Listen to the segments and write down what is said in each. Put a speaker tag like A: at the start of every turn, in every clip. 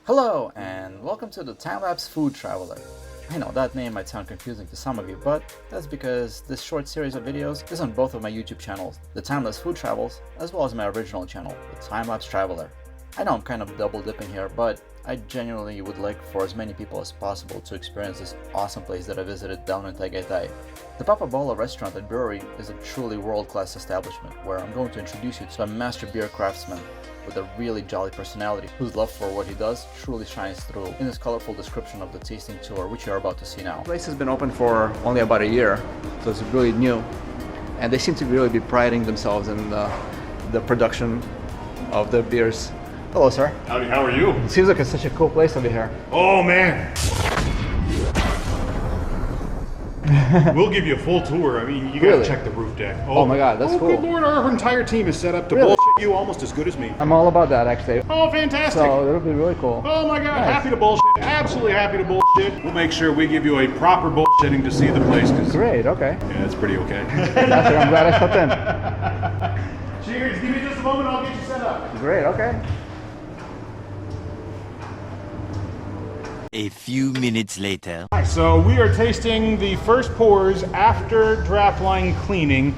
A: Hello and welcome to the Time-Lapse Food Traveler. I know that name might sound confusing to some of you, but that's because this short series of videos is on both of my YouTube channels, the Time-Lapse Food Travels, as well as my original channel, the Time-Lapse Traveler. I know I'm kind of double dipping here, but I genuinely would like for as many people as possible to experience this awesome place that I visited down in Tagaytay. The Papa Bolo restaurant and brewery is a truly world-class establishment where I'm going to introduce you to a master beer craftsman with a really jolly personality whose love for what he does truly shines through in his colorful description of the tasting tour, which you're about to see now.
B: The place has been open for only about a year, so it's really new, and they seem to really be priding themselves in the production of the beers. Hello, sir.
C: Howdy, how are you?
B: It seems like it's such a cool place over here.
C: Oh, man. We'll give you a full tour. I mean, you gotta check the roof deck.
B: Oh my God, that's cool.
C: Good Lord, our entire team is set up to
B: Really?
C: bullshit you almost as good as me.
B: I'm all about that, actually.
C: Oh, fantastic.
B: So it'll be really cool.
C: Oh my God,
B: Nice.
C: happy to bullshit. Absolutely happy to bullshit. We'll make sure we give you a proper bullshitting to see the place.
B: Great, okay.
C: Yeah, it's pretty okay.
B: Fantastic, I'm glad I stepped
C: Cheers. Give me just a moment, I'll get you set up.
B: in. Great, okay.
D: A few minutes later.
C: So we are tasting the first pours after draft line cleaning.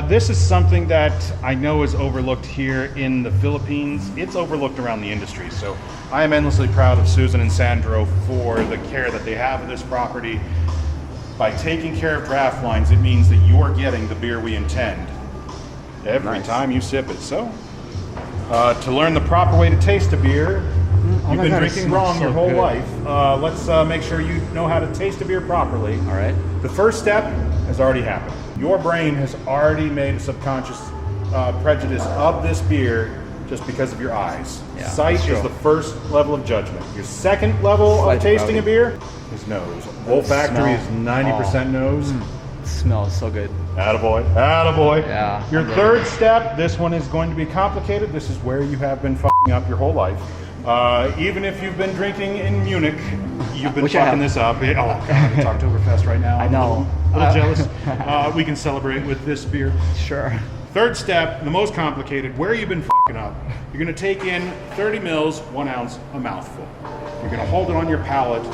C: This is something that I know is overlooked here in the Philippines. It's overlooked around the industry. So I am endlessly proud of Susan and Sandro for the care that they have of this property. By taking care of draft lines, it means that you're getting the beer we intend every time you sip it. So to learn the proper way to taste a beer, you've been drinking wrong your whole life. Let's make sure you know how to taste a beer properly.
B: All right.
C: The first step has already happened. Your brain has already made a subconscious prejudice of this beer just because of your eyes.
B: Yeah,
C: Sight
B: that's true.
C: is the first level of judgment. Your second level of tasting a beer is nose. Olfactory is 90% nose.
B: It smells so good.
C: Attaboy, attaboy.
B: Yeah.
C: Your third step, this one is going to be complicated. This is where you have been fucking up your whole life. Even if you've been drinking in Munich, you've been
B: Which I
C: fucking
B: have.
C: this up. Oh God, it's Oktoberfest right now.
B: I know.
C: A little jealous. We can celebrate with this beer.
B: Sure.
C: Third step, the most complicated, where you've been fucking up. You're gonna take in 30 mils, 1 ounce, a mouthful. You're gonna hold it on your palate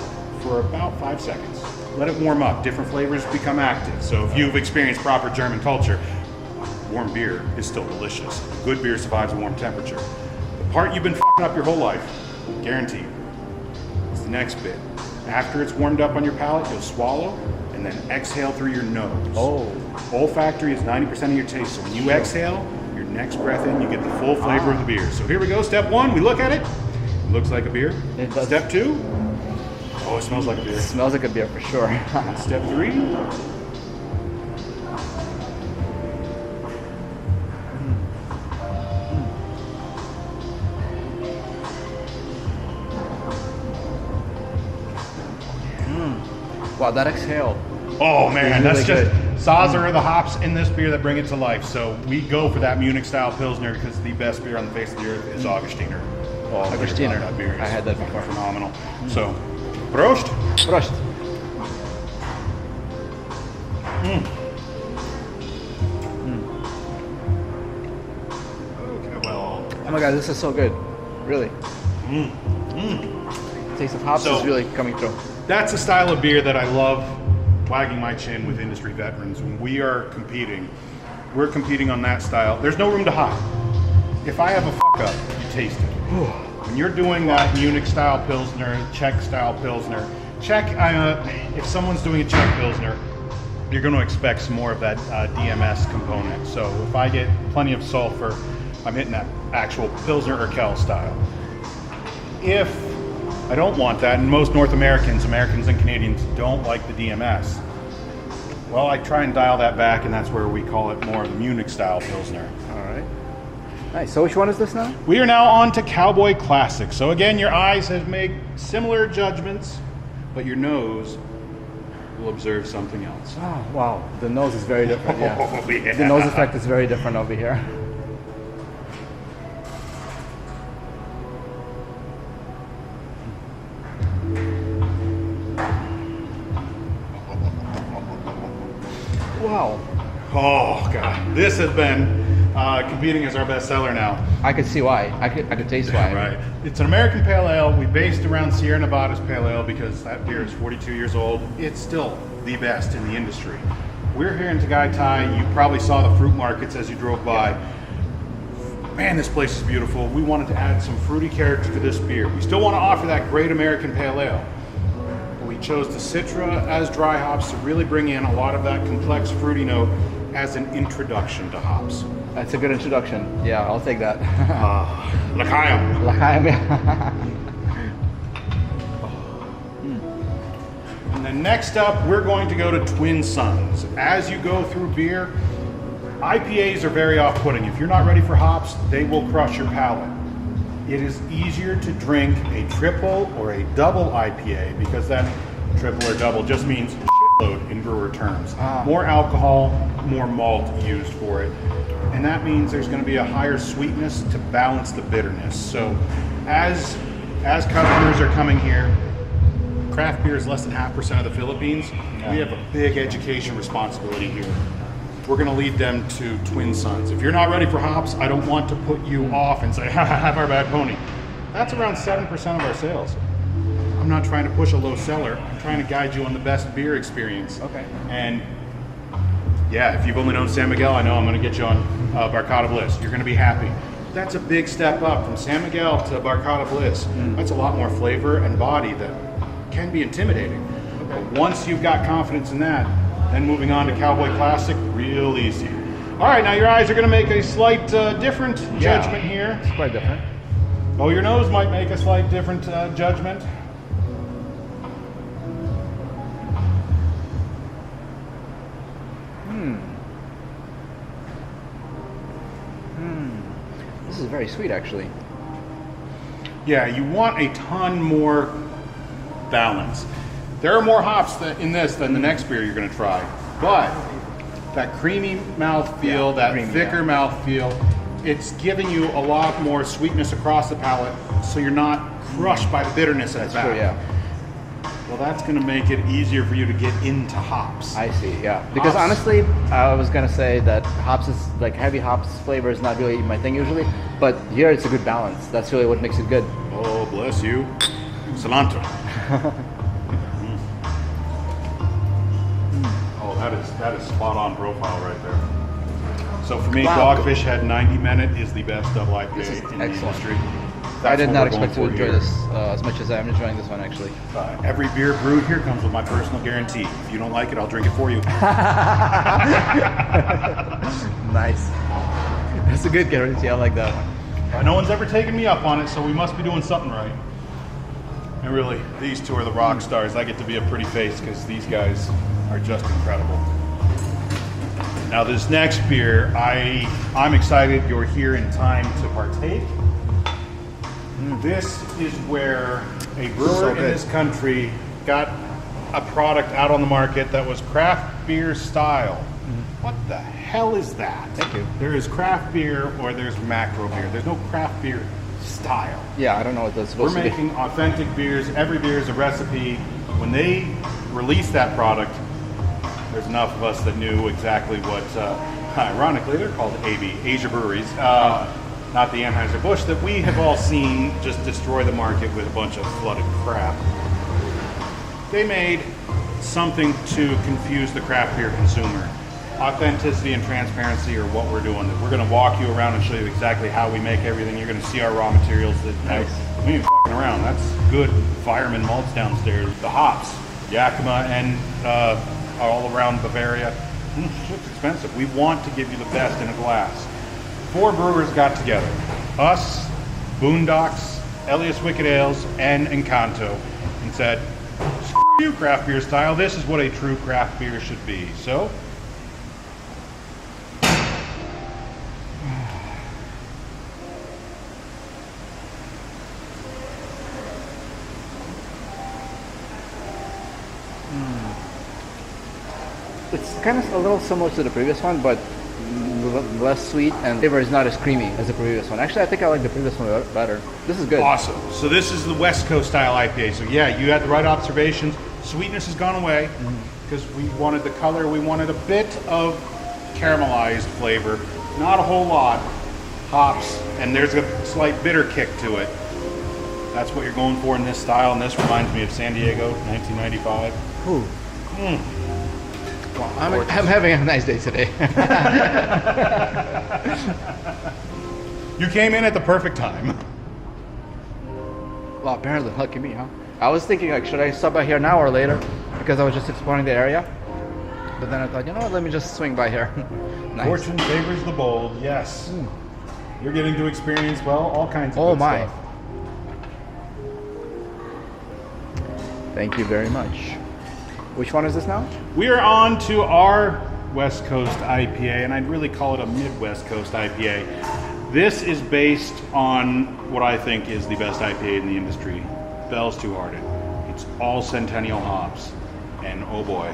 C: for about 5 seconds. Let it warm up. Different flavors become active. So if you've experienced proper German culture, warm beer is still delicious. Good beer survives a warm temperature. The part you've been fucking up your whole life, guaranteed, is the next bit. After it's warmed up on your palate, you'll swallow and then exhale through your nose.
B: Oh.
C: Olfactory is 90% of your taste. So when you exhale, your next breath in, you get the full flavor of the beer. So here we go. Step one, we look at it. It looks like a beer.
B: It does.
C: Step two, oh, it smells like a beer.
B: It smells like a beer for sure.
C: And step three,
B: Wow, that exhale.
C: oh man,
B: It's
C: that's
B: really
C: just
B: good.
C: Sazer are the hops in this beer that bring it to life. So we go for that Munich style Pilsner because the best beer on the face of the earth is Augustiner. Oh,
B: Augustiner.
C: that beer is
B: I had that before.
C: phenomenal. So, Prost.
B: Prost.
C: Okay, well,
B: Oh my God, this is so good. Really. Taste of hops
C: So-
B: is really coming through.
C: that's a style of beer that I love wagging my chin with industry veterans. When we are competing, we're competing on that style. There's no room to hide. If I have a fuck up, you taste it. When you're doing that Munich style Pilsner, Czech style Pilsner, if someone's doing a Czech Pilsner, you're going to expect some more of that DMS component. So if I get plenty of sulfur, I'm hitting that actual Pilsner or Kel style. If I don't want that, and most Americans and Canadians don't like the DMS, well, I try and dial that back, and that's where we call it more of the Munich style Pilsner.
B: All right. Nice. So which one is this now?
C: We are now on to Cowboy Classic. So again, your eyes have made similar judgments, but your nose will observe something else.
B: Oh, wow. The nose is very different, yeah.
C: Oh, yeah.
B: The nose effect is very different over here. Wow.
C: Oh God, this has been competing as our best seller now.
B: I could see why. I could taste why.
C: Right. It's an American Pale Ale. We based around Sierra Nevada's Pale Ale because that beer is 42 years old. It's still the best in the industry. We're here in Tagaytay. You probably saw the fruit markets as you drove by. Man, this place is beautiful. We wanted to add some fruity character to this beer. We still want to offer that great American Pale Ale. We chose the Citra as dry hops to really bring in a lot of that complex fruity note as an introduction to hops.
B: That's a good introduction. Yeah, I'll take that.
C: L'chaim.
B: L'chaim.
C: And then next up, we're going to go to Twin Suns. As you go through beer, IPAs are very off-putting. If you're not ready for hops, they will crush your palate. It is easier to drink a triple or a double IPA because that triple or double just means shitload in brewer terms. More alcohol, more malt used for it. And that means there's going to be a higher sweetness to balance the bitterness. So as customers are coming here, craft beer is less than 0.5% of the Philippines. We have a big education responsibility here. We're going to lead them to Twin Suns. If you're not ready for hops, I don't want to put you off and say, have our bad pony. That's around 7% of our sales. I'm not trying to push a low seller. I'm trying to guide you on the best beer experience.
B: Okay.
C: And yeah, if you've only known San Miguel, I know I'm going to get you on Barcata Bliss. You're going to be happy. That's a big step up from San Miguel to Barcata Bliss. That's a lot more flavor and body that can be intimidating. But once you've got confidence in that, then moving on to Cowboy Classic, real easy. All right, now your eyes are going to make a slight different judgment here.
B: It's quite different.
C: Oh, your nose might make a slight different judgment.
B: This is very sweet, actually.
C: Yeah, you want a ton more balance. There are more hops in this than the next beer you're going to try, but that creamy mouthfeel, thicker mouthfeel, it's giving you a lot more sweetness across the palate, so you're not crushed by the bitterness at the back.
B: True, yeah.
C: Well, that's going to make it easier for you to get into hops.
B: I see, yeah. Because honestly, I was going to say that hops is, like heavy hops flavor is not really my thing usually, but here it's a good balance. That's really what makes it good.
C: Oh, bless you. Cilantro. That is spot on profile right there. So for me, Dogfish Head 90 Minute is the best double IPA in the industry.
B: I did not expect to enjoy this as much as I'm enjoying this one, actually.
C: Every beer brewed here comes with my personal guarantee. If you don't like it, I'll drink it for you.
B: Nice. That's a good guarantee. I like that one.
C: No one's ever taken me up on it, so we must be doing something right. And really, these two are the rock stars. I get to be a pretty face because these guys are just incredible. Now this next beer, I'm excited you're here in time to partake. This is where a brewer in this country got a product out on the market that was craft beer style. What the hell is that?
B: Thank you.
C: There is craft beer or there's macro beer. There's no craft beer style.
B: Yeah, I don't know what that's supposed to be.
C: We're making authentic beers. Every beer is a recipe. When they released that product, there's enough of us that knew exactly what, ironically, they're called AB, Asia Breweries, not the Anheuser-Busch, that we have all seen just destroy the market with a bunch of flooded crap. They made something to confuse the craft beer consumer. Authenticity and transparency are what we're doing. We're going to walk you around and show you exactly how we make everything. You're going to see our raw materials. That we ain't f***ing around. That's good fireman malts downstairs. The hops, Yakima and all around Bavaria. It's expensive. We want to give you the best in a glass. 4 brewers got together. Us, Boondocks, Elias Wicked Ales, and Encanto, and said, screw you craft beer style. This is what a true craft beer should be. So,
B: It's kind of a little similar to the previous one, but less sweet, and flavor is not as creamy as the previous one. Actually, I think I like the previous one better. This is good.
C: Awesome. So this is the West Coast style IPA. So yeah, you had the right observations. Sweetness has gone away because we wanted the color. We wanted a bit of caramelized flavor, not a whole lot. hops, and there's a slight bitter kick to it. That's what you're going for in this style, and this reminds me of San Diego, 1995.
B: Ooh. Well, I'm having a nice day today.
C: You came in at the perfect time.
B: Well, apparently, lucky me, huh? I was thinking, like, should I stop by here now or later? Because I was just exploring the area. But then I thought, you know what, let me just swing by here. Nice.
C: Fortune favors the bold, yes. You're getting to experience, well, all kinds of good stuff.
B: Thank you very much. Which one is this now?
C: We are on to our West Coast IPA, and I'd really call it a Midwest Coast IPA. This is based on what I think is the best IPA in the industry, Bell's Two Hearted. It's all Centennial hops, and oh boy,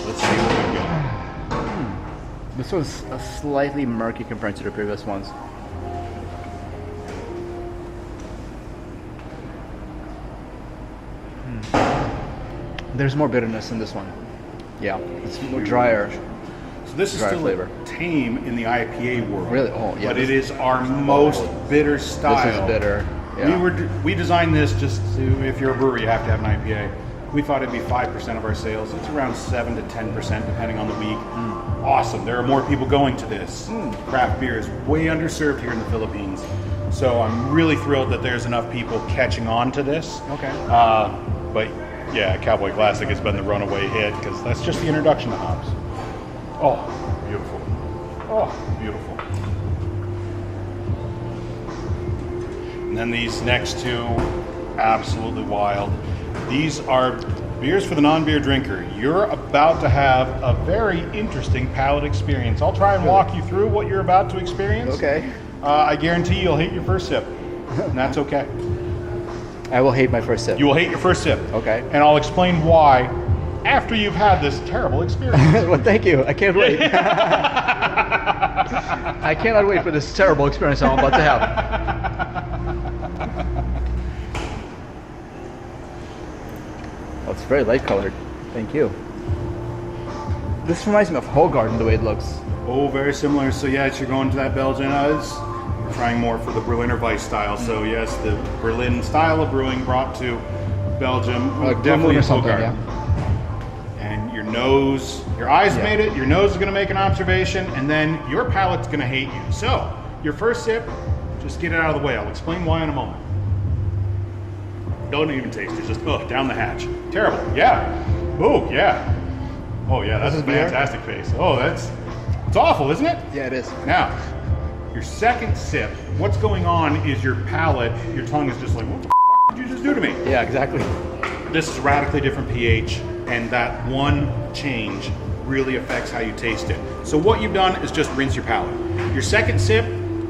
C: let's see what we've got.
B: This one's slightly murky compared to the previous ones. There's more bitterness in this one. Yeah, it's more drier.
C: So this is still
B: flavor.
C: tame in the IPA world.
B: Really? Oh, yeah.
C: But it is our most bitter style.
B: This is bitter. Yeah.
C: We designed this just to, if you're a brewery, you have to have an IPA. We thought it'd be 5% of our sales. It's around 7 to 10% depending on the week. Awesome. There are more people going to this. Craft beer is way underserved here in the Philippines. So I'm really thrilled that there's enough people catching on to this.
B: Okay.
C: But yeah, Cowboy Classic has been the runaway hit because that's just the introduction to hops. Oh, beautiful. Oh, beautiful. And then these next two, absolutely wild. These are beers for the non-beer drinker. You're about to have a very interesting palate experience. I'll try and walk you through what you're about to experience.
B: Okay.
C: I guarantee you'll hate your first sip, and that's okay.
B: I will hate my first sip.
C: You will hate your first sip.
B: Okay.
C: And I'll explain why after you've had this terrible experience.
B: Well, thank you. I can't wait. I cannot wait for this terrible experience I'm about to have. Oh, it's very light colored. Thank you. This reminds me of Hogarden the way it looks.
C: Oh, very similar. So yes, you're going to that Belgian. We're trying more for the Berliner Weiss style. So yes, the Berlin style of brewing brought to Belgium.
B: Like
C: definitely
B: or something,
C: Hogarden.
B: Yeah.
C: And your nose, your eyes made it. Your nose is going to make an observation, and then your palate's going to hate you. So your first sip, just get it out of the way. I'll explain why in a moment. Don't even taste it. Just down the hatch. Terrible. Yeah. Oh yeah. Oh yeah. That's a fantastic face. Oh, it's awful, isn't it?
B: Yeah, it is.
C: Now, your second sip. What's going on is your palate. Your tongue is just like, what the f*** did you just do to me?
B: Yeah, exactly.
C: This is radically different pH, and that one change really affects how you taste it. So what you've done is just rinse your palate. Your second sip,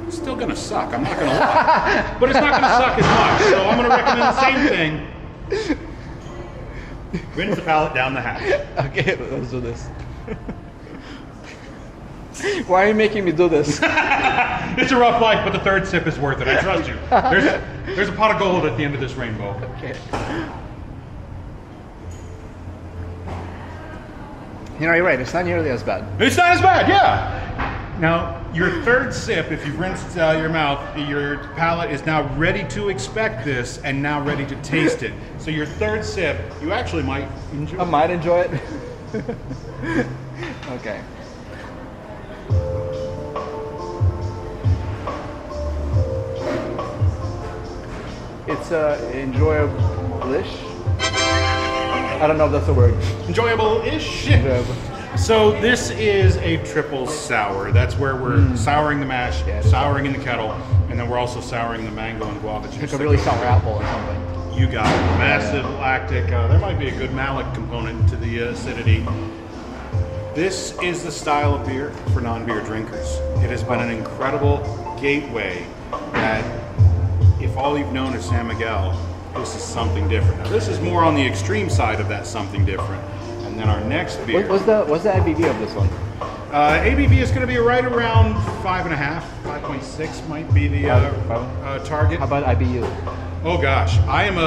C: it's still gonna suck, I'm not gonna lie. But it's not gonna suck as much, so I'm gonna recommend the same thing. Rinse the palate down the hatch.
B: Okay, let's do this. Why are you making me do this?
C: It's a rough life, but the third sip is worth it, I trust you. There's a pot of gold at the end of this rainbow.
B: Okay. You know, you're right, it's not nearly as bad.
C: It's not as bad, yeah. Now, your third sip, if you've rinsed your mouth, your palate is now ready to expect this and now ready to taste it. So your third sip, you actually might enjoy.
B: I might enjoy it. Okay. It's enjoyable-ish. I don't know if that's a word.
C: Enjoyable-ish.
B: Enjoyable.
C: So this is a triple sour. That's where we're souring the mash, souring in the kettle, and then we're also souring the mango and guava juice.
B: It's a really sour apple or something.
C: You got it. Massive lactic. There might be a good malic component to the acidity. This is the style of beer for non-beer drinkers. It has been an incredible gateway that if all you've known is San Miguel, this is something different. Now this is more on the extreme side of that something different. And then our next beer.
B: What's the ABV of this one?
C: ABV is going to be right around 5.5, 5.6 might be the target.
B: How about IBU?
C: Oh gosh, I am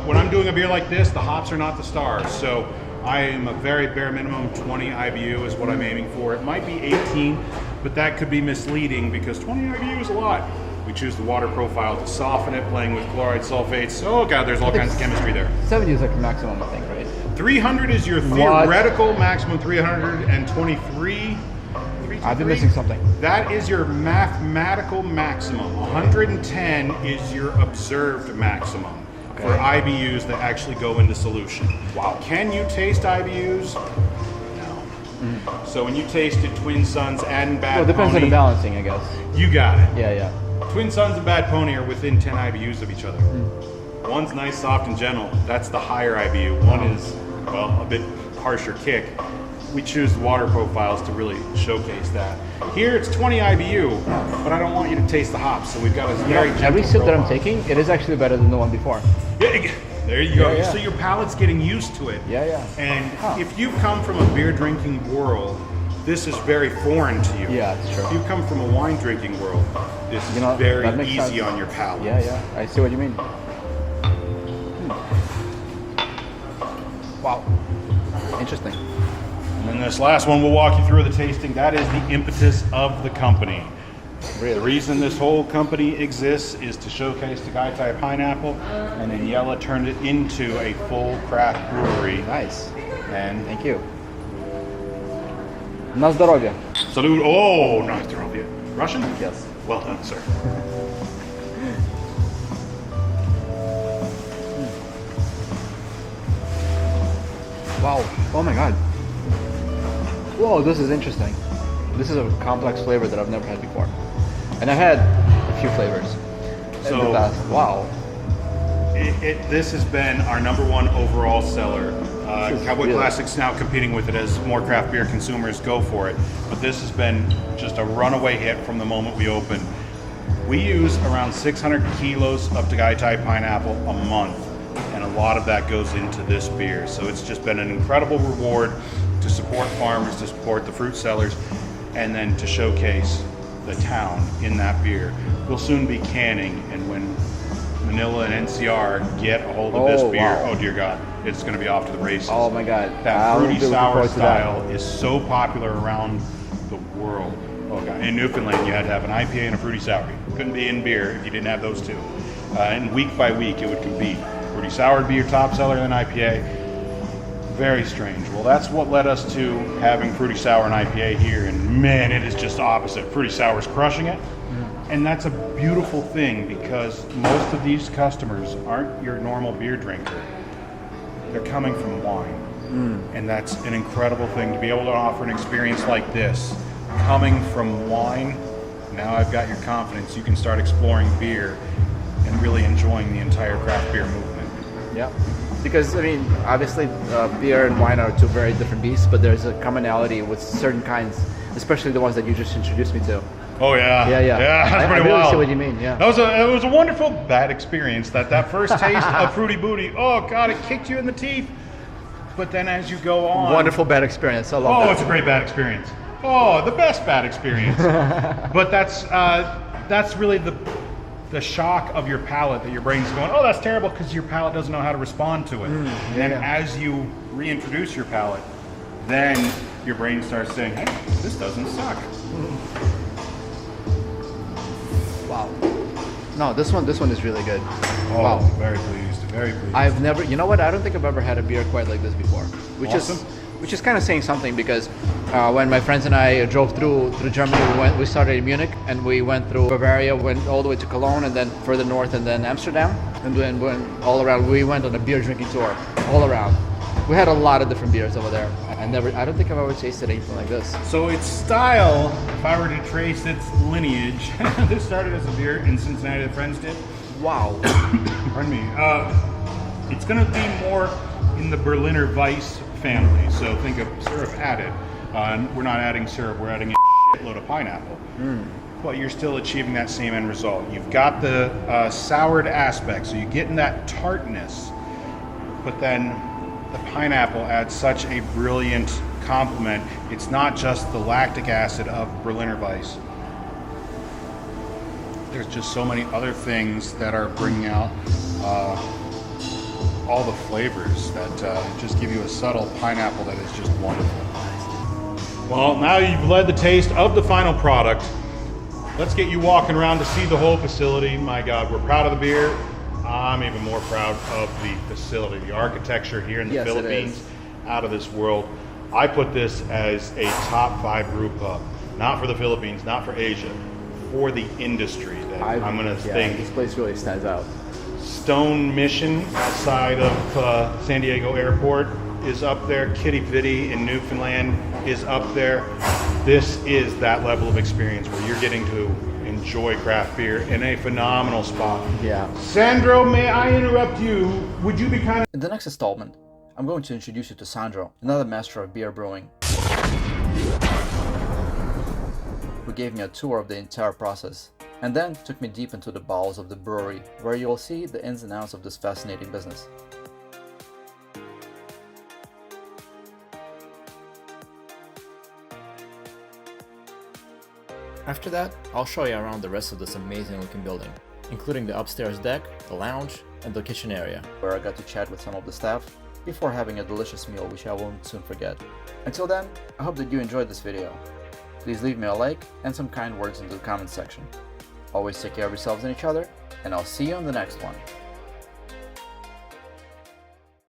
C: when I'm doing a beer like this, the hops are not the stars. So I am a very bare minimum 20 IBU is what I'm aiming for. It might be 18, but that could be misleading because 20 IBU is a lot. We choose the water profile to soften it, playing with chloride sulfates. Oh god, there's all kinds of chemistry there.
B: 70 is like the maximum, I think, right?
C: 300 is your theoretical maximum. 323.
B: I've been missing something.
C: That is your mathematical maximum. 110 is your observed maximum for IBUs that actually go into solution. Wow. Can you taste IBUs? No. So when you tasted Twin Suns and Bad
B: Well, it depends
C: Pony,
B: on the balancing, I guess.
C: you got it.
B: Yeah.
C: Twin Suns and Bad Pony are within 10 IBUs of each other. One's nice, soft, and gentle. That's the higher IBU. One is, well, a bit harsher kick. We choose the water profiles to really showcase that. Here it's 20 IBU, but I don't want you to taste the hops, so we've got a very gentle
B: every sip that I'm
C: profile.
B: taking, it is actually better than the one before.
C: Yeah, there you go.
B: Yeah.
C: So your palate's getting used to it.
B: Yeah.
C: And if you come from a beer drinking world, this is very foreign to you.
B: Yeah, it's true.
C: If you come from a wine drinking world, this is very
B: that makes
C: easy
B: sense.
C: on your palate.
B: Yeah. I see what you mean. Wow. Interesting.
C: And then this last one we'll walk you through the tasting. That is the impetus of the company.
B: Really?
C: The reason this whole company exists is to showcase Tagaytay pineapple, and then Yella turned it into a full craft brewery.
B: Nice.
C: And
B: Thank you. Na zdrowie.
C: salute. Oh, nice zdrowie. Russian?
B: Yes.
C: Well done, sir.
B: Wow. Oh my god. Whoa, this is interesting. This is a complex flavor that I've never had before. And I've had a few flavors in the past. Wow.
C: This has been our #1 overall seller. Cowboy
B: really-
C: Classic's now competing with it as more craft beer consumers go for it. But this has been just a runaway hit from the moment we opened. We use around 600 kilos of Tagaytay pineapple a month, and a lot of that goes into this beer. So it's just been an incredible reward to support farmers, to support the fruit sellers, and then to showcase the town in that beer. We'll soon be canning, and when Manila and NCR get a hold of this
B: Oh,
C: beer,
B: wow.
C: oh dear God, it's going to be off to the races.
B: Oh my god.
C: That
B: I'm
C: fruity
B: looking
C: sour
B: forward to that.
C: style is so popular around the world. Oh god! In Newfoundland, you had to have an IPA and a fruity sour. You couldn't be in beer if you didn't have those two. And week by week, it would compete. Fruity sour would be your top seller, then IPA. Very strange. Well, that's what led us to having fruity sour and IPA here, and man, it is just opposite. Fruity sour is crushing it, and that's a beautiful thing because most of these customers aren't your normal beer drinker. They're coming from wine, and that's an incredible thing to be able to offer an experience like this. Coming from wine, now I've got your confidence. You can start exploring beer and really enjoying the entire craft beer movement.
B: Yeah. Because, I mean, obviously beer and wine are two very different beasts, but there's a commonality with certain kinds, especially the ones that you just introduced me to.
C: Oh yeah,
B: Yeah.
C: that's
B: I
C: pretty
B: really
C: wild.
B: see what you mean, yeah.
C: It was a wonderful bad experience. That first taste of Fruity Booty. Oh god, it kicked you in the teeth. But then as you go on,
B: Wonderful bad experience. I love
C: oh,
B: that.
C: it's a great bad experience. Oh, the best bad experience. But that's really the shock of your palate that your brain's going, oh, that's terrible, because your palate doesn't know how to respond to it. And then as you reintroduce your palate, then your brain starts saying, hey, this doesn't suck.
B: Wow. No, this one is really good.
C: Oh,
B: Wow.
C: very pleased, very pleased.
B: I've never, you know what? I don't think I've ever had a beer quite like this before,
C: Awesome.
B: which is kind of saying something because when my friends and I drove through Germany, we started in Munich and we went through Bavaria, went all the way to Cologne and then further north and then Amsterdam, and then went all around. We went on a beer drinking tour all around. We had a lot of different beers over there. I don't think I've ever tasted anything like this.
C: So its style, if I were to trace its lineage, this started as a beer in Cincinnati that friends did.
B: Wow.
C: Pardon me. It's going to be more in the Berliner Weiss family. So think of syrup added. We're not adding syrup, we're adding a shitload of pineapple. But you're still achieving that same end result. You've got the soured aspect, so you're getting that tartness. But then the pineapple adds such a brilliant complement. It's not just the lactic acid of Berliner Weiss. There's just so many other things that are bringing out all the flavors that just give you a subtle pineapple that is just wonderful. Well, now you've led the taste of the final product. Let's get you walking around to see the whole facility. My God, we're proud of the beer. I'm even more proud of the facility. The architecture here in the Philippines, out of this world. I put this as a top 5 brew pub. Not for the Philippines, not for Asia, for the industry that I'm gonna think.
B: This place really stands out.
C: Stone Mission outside of San Diego Airport is up there. Kitty Pitty in Newfoundland is up there. This is that level of experience where you're getting to enjoy craft beer in a phenomenal spot.
B: Yeah.
C: Sandro, may I interrupt you? Would you be kind of...
A: In the next installment, I'm going to introduce you to Sandro, another master of beer brewing, who gave me a tour of the entire process, and then took me deep into the bowels of the brewery, where you'll see the ins and outs of this fascinating business. After that, I'll show you around the rest of this amazing looking building, including the upstairs deck, the lounge, and the kitchen area, where I got to chat with some of the staff before having a delicious meal which I won't soon forget. Until then, I hope that you enjoyed this video. Please leave me a like and some kind words in the comments section. Always take care of yourselves and each other, and I'll see you on the next one.